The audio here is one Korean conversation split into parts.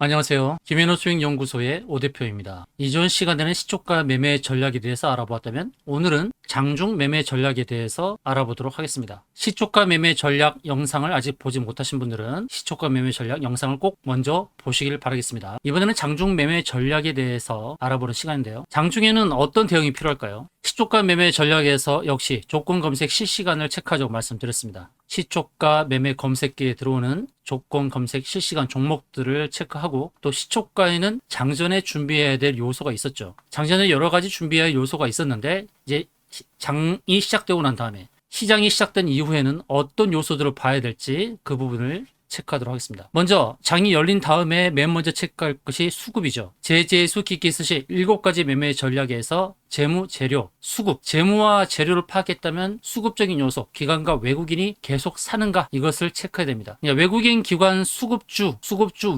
안녕하세요. 김현우 수익연구소의 오 대표입니다. 이전 시간에는 시초가 매매 전략에 대해서 알아보았다면 오늘은 장중 매매 전략에 대해서 알아보도록 하겠습니다. 시초가 매매 전략 영상을 아직 보지 못하신 분들은 시초가 매매 전략 영상을 꼭 먼저 보시길 바라겠습니다. 이번에는 장중 매매 전략에 대해서 알아보는 시간인데요. 장중에는 어떤 대응이 필요할까요? 시초가 매매 전략에서 역시 조건 검색 실시간을 체크하자고 말씀드렸습니다. 시초가 매매 검색기에 들어오는 조건 검색 실시간 종목들을 체크하고, 또 시초가에는 장전에 준비해야 될 요소가 있었죠. 장전에 여러 가지 준비해야 할 요소가 있었는데, 이제 장이 시작되고 난 다음에 시장이 시작된 이후에는 어떤 요소들을 봐야 될지 그 부분을 체크하도록 하겠습니다. 먼저 장이 열린 다음에 맨 먼저 체크할 것이 수급이죠. 제재수 기기스시 7가지 매매 전략에서 재무, 재료, 수급, 재무와 재료를 파악했다면 수급적인 요소, 기관과 외국인이 계속 사는가, 이것을 체크해야 됩니다. 그러니까 외국인 기관 수급주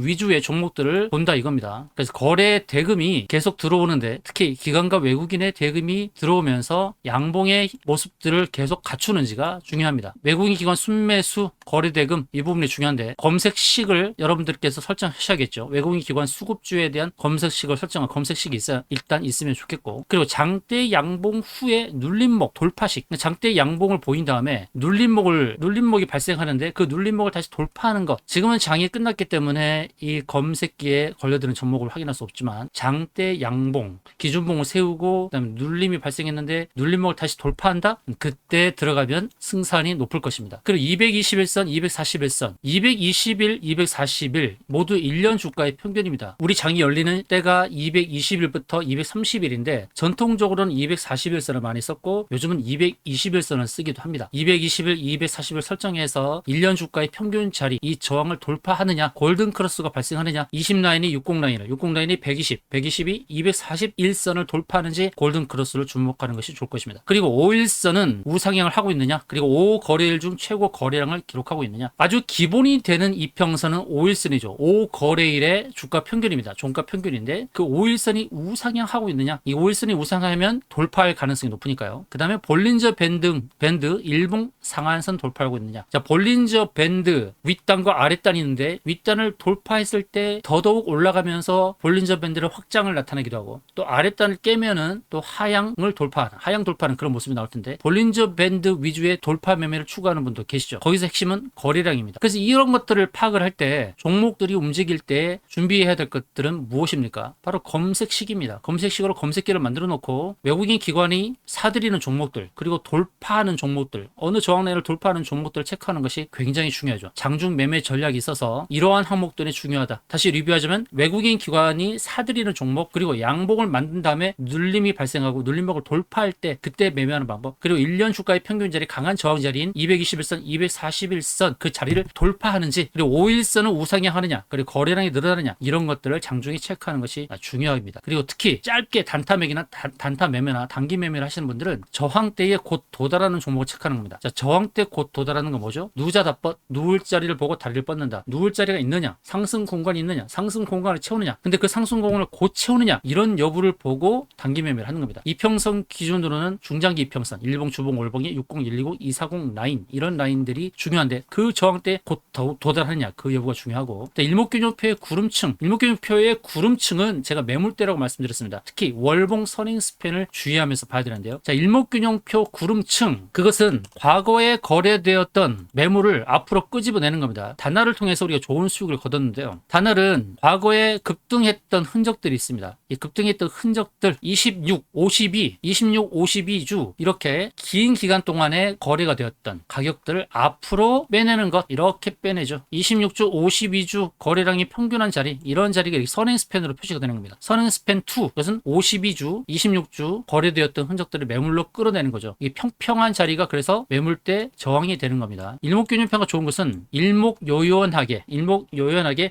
위주의 종목들을 본다 이겁니다. 그래서 거래 대금이 계속 들어오는데, 특히 기관과 외국인의 대금이 들어오면서 양봉의 모습들을 계속 갖추는지가 중요합니다. 외국인 기관 순매수, 거래 대금, 이 부분이 중요한데, 검색식을 여러분들께서 설정하셔야겠죠. 외국인 기관 수급주에 대한 검색식을 설정한 검색식이 일단 있으면 좋겠고, 그리고 장대 양봉 후에 눌림목, 돌파식. 장대 양봉을 보인 다음에 눌림목이 발생하는데, 그 눌림목을 다시 돌파하는 것. 지금은 장이 끝났기 때문에 이 검색기에 걸려드는 종목을 확인할 수 없지만, 장대 양봉, 기준봉을 세우고 그다음에 눌림이 발생했는데 눌림목을 다시 돌파한다? 그때 들어가면 승산이 높을 것입니다. 그리고 221선, 241선, 221, 241 모두 1년 주가의 평균입니다. 우리 장이 열리는 때가 220일부터 230일인데 전통적으로는 241선을 많이 썼고, 요즘은 221선을 쓰기도 합니다. 221, 240을 설정해서 1년 주가의 평균 자리, 이 저항을 돌파하느냐, 골든 크로스가 발생하느냐, 20라인이 60라인을, 60라인이 120, 120이 241선을 돌파하는지 골든 크로스를 주목하는 것이 좋을 것입니다. 그리고 5일선은 우상향을 하고 있느냐, 그리고 5거래일 중 최고 거래량을 기록하고 있느냐. 아주 기본이 되는 이평선은 5일선이죠. 5거래일의 주가 평균입니다. 종가 평균인데, 그 5일선이 우상향하고 있느냐, 이 5일선이 우상하면 돌파할 가능성이 높으니까요. 그 다음에 볼린저 밴드 일봉 상한선 돌파하고 있느냐. 자, 볼린저 밴드 윗단과 아랫단이 있는데, 윗단을 돌파했을 때 더더욱 올라가면서 볼린저 밴드를 확장을 나타내기도 하고, 또 아랫단을 깨면은 또 하향 돌파하는 그런 모습이 나올 텐데, 볼린저 밴드 위주의 돌파 매매를 추구하는 분도 계시죠. 거기서 핵심은 거래량입니다. 그래서 이런 것들을 파악을 할 때, 종목들이 움직일 때 준비해야 될 것들은 무엇입니까? 바로 검색식입니다. 검색식으로 검색기를 만들어 놓고 외국인 기관이 사들이는 종목들, 그리고 돌파하는 종목들, 어느 저항라인을 돌파하는 종목들을 체크하는 것이 굉장히 중요하죠. 장중 매매 전략이 있어서 이러한 항목들이 중요하다. 다시 리뷰하자면, 외국인 기관이 사들이는 종목, 그리고 양봉을 만든 다음에 눌림이 발생하고 눌림목을 돌파할 때 그때 매매하는 방법, 그리고 1년 주가의 평균 자리, 강한 저항 자리인 221선, 241선 그 자리를 돌파하는지, 그리고 5일선은 우상향 하느냐, 그리고 거래량이 늘어나느냐, 이런 것들을 장중에 체크하는 것이 중요합니다. 그리고 특히 짧게 단타 매매나 단기 매매를 하시는 분들은 저항대에 곧 도달하는 종목을 체크하는 겁니다. 자, 저항대 곧 도달하는 건 뭐죠? 누자다뻗, 누울 자리를 보고 다리를 뻗는다. 누울 자리가 있느냐, 상승 공간이 있느냐, 상승 공간을 채우느냐, 근데 그 상승 공간을 곧 채우느냐, 이런 여부를 보고 단기 매매를 하는 겁니다. 이평선 기준으로는 중장기 이평선, 일봉, 주봉, 월봉이 60, 120, 240 라인, 이런 라인들이 중요한데, 그 저항대에 곧 도달하느냐, 그 여부가 중요하고, 일목균형표의 구름층, 일목균형표의 구름층은 제가 매물대라고 말씀드렸습니다. 특히 월봉 선행 스팬을 주의하면서 봐야 되는데요. 자, 일목균형표 구름층, 그것은 과거에 거래되었던 매물을 앞으로 끄집어내는 겁니다. 단날을 통해서 우리가 좋은 수익을 거뒀는데요. 단날은 과거에 급등했던 흔적들이 있습니다. 이 급등했던 흔적들 26, 52주 이렇게 긴 기간 동안에 거래가 되었던 가격들을 앞으로 빼내는 것, 이렇게 빼내죠. 26주, 52주 거래량이 평균한 자리, 이런 자리가 선행 스팬으로 표시가 되는 겁니다. 선행 스팬 2, 그것은 52주, 26주 거래되었던 흔적들을 매물로 끌어내는 거죠. 이 평평한 자리가 그래서 매물대 저항이 되는 겁니다. 일목균형표가 좋은 것은 일목요연하게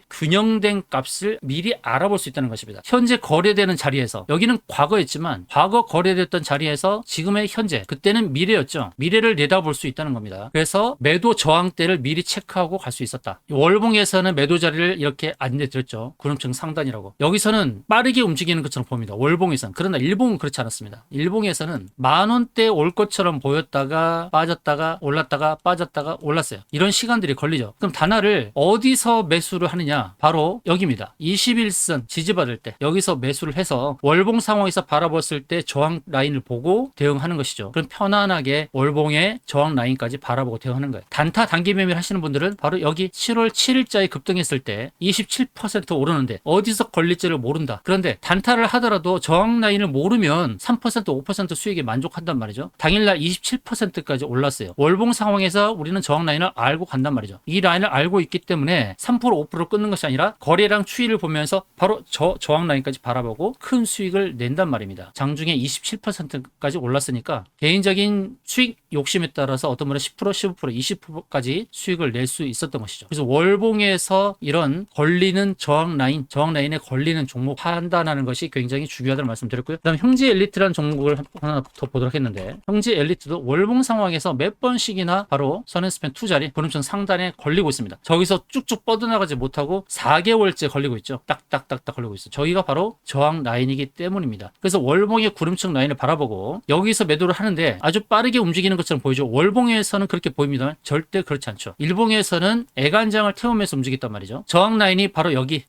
균형된 값을 미리 알아볼 수 있다는 것입니다. 현재 거래되는 자리에서, 여기는 과거였지만 과거 거래됐던 자리에서 지금의 현재, 그때는 미래였죠. 미래를 내다볼 수 있다는 겁니다. 그래서 매도 저항대를 미리 체크하고 갈 수 있었다. 월봉에서는 매도 자리를 이렇게 안내드렸죠. 구름층 상단이라고. 여기서는 빠르게 움직이는 것처럼 보입니다. 월봉에서는. 그러나 일봉 일봉은 그렇지 않았습니다. 일봉에서는 10,000원대 올 것처럼 보였다가 빠졌다가 올랐다가 빠졌다가 올랐어요. 이런 시간들이 걸리죠. 그럼 단화를 어디서 매수를 하느냐? 바로 여기입니다. 21선 지지받을 때 여기서 매수를 해서 월봉 상황에서 바라봤을 때 저항 라인을 보고 대응하는 것이죠. 그럼 편안하게 월봉의 저항 라인까지 바라보고 대응하는 거예요. 단타 단기 매매를 하시는 분들은 바로 여기 7월 7일자에 급등했을 때 27% 오르는데 어디서 걸릴지를 모른다. 그런데 단타를 하더라도 저항 라인을 모르면 3% 5% 수익에 만족한단 말이죠. 당일날 27%까지 올랐어요. 월봉 상황에서 우리는 저항 라인을 알고 간단 말이죠. 이 라인을 알고 있기 때문에 3% 5% 끊는 것이 아니라 거래량 추이를 보면서 바로 저항 라인까지 바라보고 큰 수익을 낸단 말입니다. 장중에 27%까지 올랐으니까 개인적인 수익 욕심에 따라서 어떤 분은 10%, 15%, 20%까지 수익을 낼 수 있었던 것이죠. 그래서 월봉에서 이런 걸리는 저항 라인에 걸리는 종목 판단하는 것이 굉장히 중요하다는 말씀드렸고요. 그다음 형제 엘리트라는 종목을 하나 더 보도록 했는데, 형제 엘리트도 월봉 상황에서 몇 번씩이나 바로 선앤스팬 2자리 보름선 상단에 걸리고 있습니다. 저기서 쭉쭉 뻗어나가지 못하고 4개월째 걸리고 있죠. 딱딱딱딱 걸리고 있어요. 저기가 바로 저항 라인이기 때문입니다. 그래서 월봉의 구름층 라인을 바라보고 여기서 매도를 하는데 아주 빠르게 움직이는 것처럼 보이죠. 월봉에서는 그렇게 보입니다만 절대 그렇지 않죠. 일봉에서는 애간장을 태우면서 움직였단 말이죠. 저항 라인이 바로 여기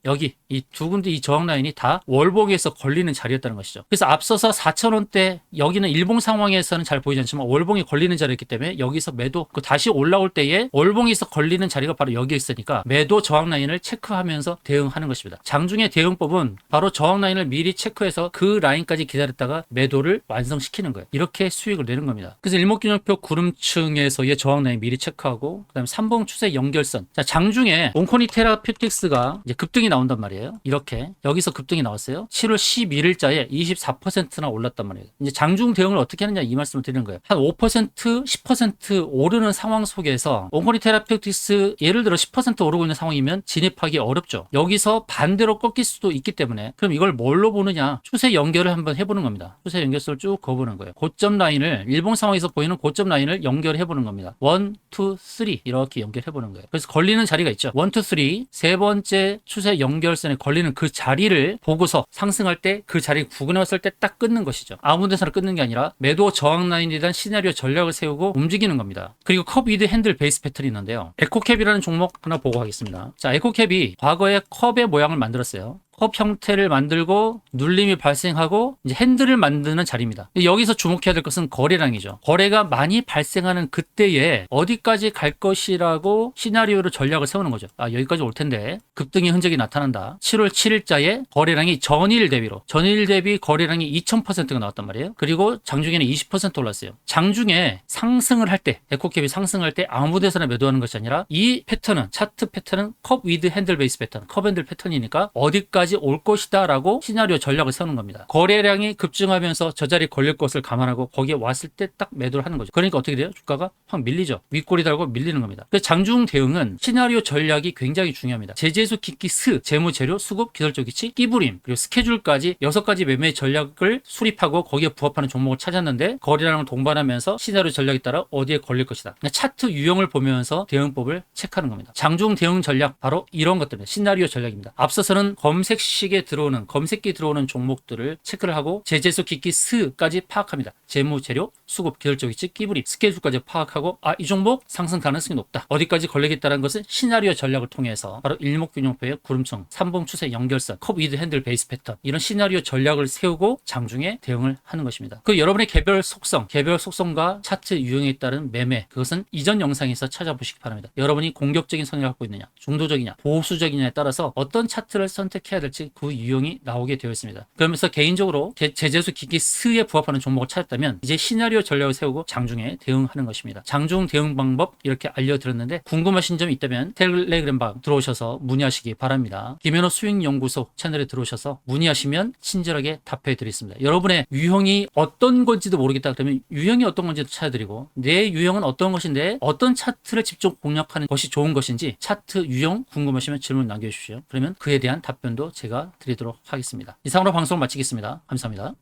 이 두 군데 이 저항 라인이 다 월봉에서 걸리는 자리였다는 것이죠. 그래서 앞서서 4,000원대 여기는 일봉 상황에서는 잘 보이지 않지만 월봉이 걸리는 자리였기 때문에 여기서 매도, 다시 올라올 때에 월봉에서 걸리는 자리가 바로 여기에 있으니까 매도 저항 라인을 체크하면서 대응하는 것입니다. 장중의 대응법은 바로 저항 라인을 미리 체크해서 그 라인까지 기다렸다가 매도를 완성시키는 거예요. 이렇게 수익을 내는 겁니다. 그래서 일목균형표 구름층에서의 저항 라인 미리 체크하고, 그다음에 3봉 추세 연결선. 자, 장중에 온코니 테라퓨틱스가 이제 급등이 나온단 말이에요. 이렇게 여기서 급등이 나왔어요. 7월 11일자에 24%나 올랐단 말이에요. 이제 장중 대응을 어떻게 하느냐 이 말씀을 드리는 거예요. 한 5%, 10% 오르는 상황 속에서 온코니 테라퓨틱스 예를 들어 10% 오르고 있는 상황이면 진입하기 어렵죠. 여기서 반대로 꺾일 수도 있기 때문에 그럼 이걸 뭘로 보느냐? 추세 연결을 한번 해보는 겁니다. 추세 연결선을 쭉 그어보는 거예요. 고점 라인을 일봉 상황에서 보이는 고점 라인을 연결해보는 겁니다. 1, 2, 3 이렇게 연결해보는 거예요. 그래서 걸리는 자리가 있죠. 1, 2, 3 세 번째 추세 연결선에 걸리는 그 자리를 보고서 상승할 때 그 자리 구겨놨을 때 딱 끊는 것이죠. 아무 데서나 끊는 게 아니라 매도 저항 라인에 대한 시나리오 전략을 세우고 움직이는 겁니다. 그리고 컵 위드 핸들 베이스 패턴이 있는데요. 에코캡이라는 종목 하나 보고 가겠습니다. 자, 에코캡이 과거에 컵의 모양을 만들었어요. 컵 형태를 만들고 눌림이 발생하고 이제 핸들을 만드는 자리입니다. 여기서 주목해야 될 것은 거래량이죠. 거래가 많이 발생하는 그때에 어디까지 갈 것이라고 시나리오로 전략을 세우는 거죠. 아, 여기까지 올 텐데 급등의 흔적이 나타난다. 7월 7일자에 거래량이 전일 대비 거래량이 2000%가 나왔단 말이에요. 그리고 장중에는 20% 올랐어요. 장중에 상승을 할 때, 에코캡이 상승할 때 아무 데서나 매도하는 것이 아니라 이 패턴은, 차트 패턴은 컵 위드 핸들 베이스 패턴, 컵 핸들 패턴이니까 어디까지 올 것이다 라고 시나리오 전략을 세우는 겁니다. 거래량이 급증하면서 저 자리에 걸릴 것을 감안하고 거기에 왔을 때 딱 매도를 하는 거죠. 그러니까 어떻게 돼요? 주가가 확 밀리죠. 윗꼬리 달고 밀리는 겁니다. 그래서 장중 대응은 시나리오 전략이 굉장히 중요합니다. 제재수, 기기, 재무재료, 수급, 기술적 위치, 끼부림, 그리고 스케줄까지 6가지 매매 전략을 수립하고 거기에 부합하는 종목을 찾았는데 거래량을 동반하면서 시나리오 전략에 따라 어디에 걸릴 것이다. 차트 유형을 보면서 대응법을 체크하는 겁니다. 장중 대응 전략 바로 이런 것들입니다. 시나리오 전략입니다. 앞서서는 검색식에 들어오는, 검색기 들어오는 종목들을 체크를 하고 제재수, 기기, 스까지 파악합니다. 재무, 재료, 수급, 기술적 위치, 끼부림, 스케줄까지 파악하고 이 종목 상승 가능성이 높다. 어디까지 걸리겠다는 것은 시나리오 전략을 통해서 바로 일목균형표의 구름층, 3봉 추세 연결선, 컵 위드 핸들 베이스 패턴 이런 시나리오 전략을 세우고 장중에 대응을 하는 것입니다. 그 여러분의 개별 속성과 차트 유형에 따른 매매, 그것은 이전 영상에서 찾아보시기 바랍니다. 여러분이 공격적인 성향을 갖고 있느냐, 중도적이냐, 보수적이냐에 따라서 어떤 차트를 선택해야 될지 그 유형이 나오게 되어 있습니다. 그러면서 개인적으로 제재수, 기기, 스에 부합하는 종목을 찾았다면 이제 시나리오 전략을 세우고 장중에 대응하는 것입니다. 장중 대응 방법 이렇게 알려드렸는데 궁금하신 점이 있다면 텔레그램 방 들어오셔서 문의하시기 바랍니다. 김현호 수익연구소 채널에 들어오셔서 문의하시면 친절하게 답해 드리겠습니다. 여러분의 유형이 어떤 건지도 모르겠다 그러면 유형이 어떤 건지도 찾아드리고 내 유형은 어떤 것인데 어떤 차트를 집중 공략하는 것이 좋은 것인지 차트 유형 궁금하시면 질문 남겨주십시오. 그러면 그에 대한 답변도 제가 드리도록 하겠습니다. 이상으로 방송을 마치겠습니다. 감사합니다.